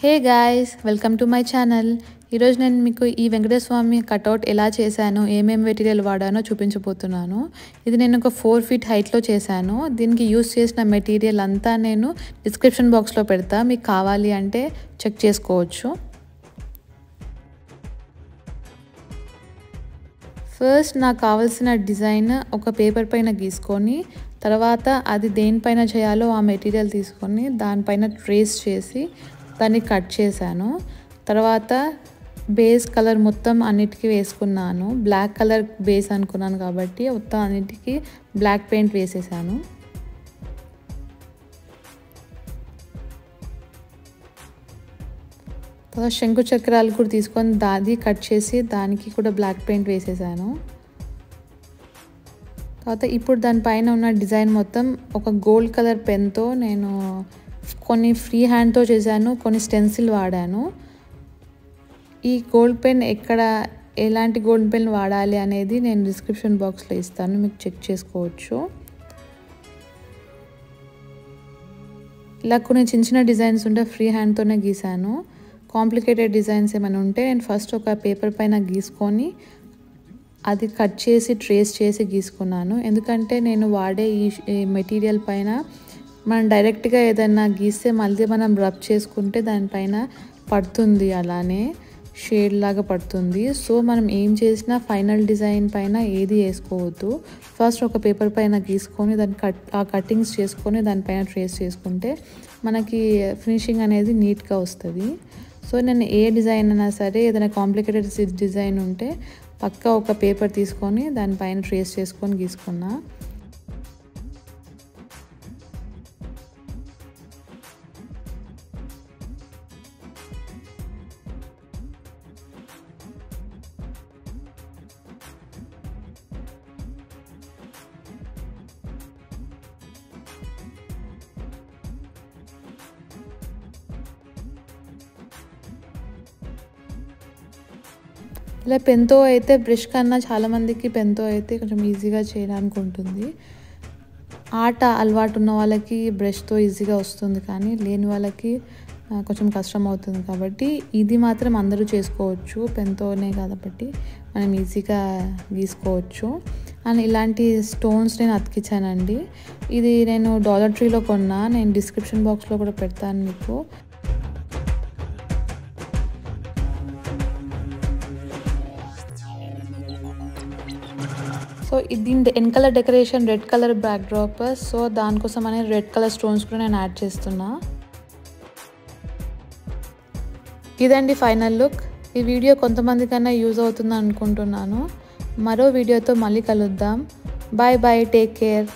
Hey guys, welcome to my channel. ఈరోజు నేను మీకు ఈ వెంకటేశ్వర స్వామి కటౌట్ ఎలా చేశాను, ఏమేమి మెటీరియల్ వాడానో చూపించబోతున్నాను. ఇది నేను ఒక 4 feet హైట్లో చేశాను. దీనికి యూస్ చేసిన మెటీరియల్ అంతా నేను డిస్క్రిప్షన్ బాక్స్లో పెడతా, మీకు కావాలి అంటే చెక్ చేసుకోవచ్చు. ఫస్ట్ నాకు కావాల్సిన డిజైన్ ఒక పేపర్ పైన గీసుకొని, తర్వాత అది దేనిపైన చేయాలో ఆ మెటీరియల్ తీసుకొని దానిపైన ట్రేస్ చేసి దాన్ని కట్ చేశాను. తర్వాత బేస్ కలర్ మొత్తం అన్నిటికీ వేసుకున్నాను. బ్లాక్ కలర్ బేస్ అనుకున్నాను కాబట్టి మొత్తం అన్నిటికీ బ్లాక్ పెయింట్ వేసేసాను. తర్వాత శంకు చక్రాలు కూడా తీసుకొని దాది కట్ చేసి దానికి కూడా బ్లాక్ పెయింట్ వేసేసాను. తర్వాత ఇప్పుడు దానిపైన ఉన్న డిజైన్ మొత్తం ఒక గోల్డ్ కలర్ పెన్తో నేను కొన్ని ఫ్రీ హ్యాండ్తో చేశాను, కొన్ని స్టెన్సిల్ వాడాను. ఈ గోల్డ్ పెన్ ఎలాంటి గోల్డ్ పెన్ వాడాలి అనేది నేను డిస్క్రిప్షన్ బాక్స్లో ఇస్తాను, మీకు చెక్ చేసుకోవచ్చు. ఇలా కొన్ని చిన్న చిన్న డిజైన్స్ ఉంటే ఫ్రీ హ్యాండ్తోనే గీసాను. కాంప్లికేటెడ్ డిజైన్స్ ఏమైనా ఉంటే నేను ఫస్ట్ ఒక పేపర్ పైన గీసుకొని అది కట్ చేసి ట్రేస్ చేసి గీసుకున్నాను. ఎందుకంటే నేను వాడే ఈ మెటీరియల్ పైన మనం డైరెక్ట్గా ఏదైనా గీస్తే మళ్ళీ మనం రబ్ చేసుకుంటే దానిపైన పడుతుంది, అలానే షేడ్ లాగా పడుతుంది. సో మనం ఏం చేసినా ఫైనల్ డిజైన్ పైన ఏది వేసుకోవద్దు. ఫస్ట్ ఒక పేపర్ పైన గీసుకొని దాన్ని కటింగ్స్ చేసుకొని దానిపైన ట్రేస్ చేసుకుంటే మనకి ఫినిషింగ్ అనేది నీట్గా వస్తుంది. సో నేను ఏ డిజైన్ అయినా సరే, ఏదైనా కాంప్లికేటెడ్ డిజైన్ ఉంటే పక్కా ఒక పేపర్ తీసుకొని దానిపైన ట్రేస్ చేసుకొని గీసుకున్నా. ఇలా పెన్తో అయితే బ్రష్ కన్నా చాలామందికి పెన్తో అయితే కొంచెం ఈజీగా చేయడానికి ఉంటుంది. ఆట అలవాటు ఉన్న వాళ్ళకి బ్రష్తో ఈజీగా వస్తుంది, కానీ లేని వాళ్ళకి కొంచెం కష్టం అవుతుంది. కాబట్టి ఇది మాత్రం అందరూ చేసుకోవచ్చు, పెన్తోనే కాబట్టి మనం ఈజీగా గీసుకోవచ్చు. అండ్ ఇలాంటి స్టోన్స్ నేను అతికించానండి. ఇది నేను డాలర్ ట్రీలో కొన్నా, నేను డిస్క్రిప్షన్ బాక్స్లో కూడా పెడతాను మీకు. సో దీని వెనకాల decoration red colour back drop, so దానికోసం అనేది రెడ్ కలర్ స్టోన్స్ కూడా నేను యాడ్ చేస్తున్నా. ఇదండి ఫైనల్ లుక్. ఈ వీడియో కొంతమందికన్నా యూజ్ అవుతుంది అనుకుంటున్నాను. మరో వీడియోతో మళ్ళీ కలుద్దాం. Bye bye, take care.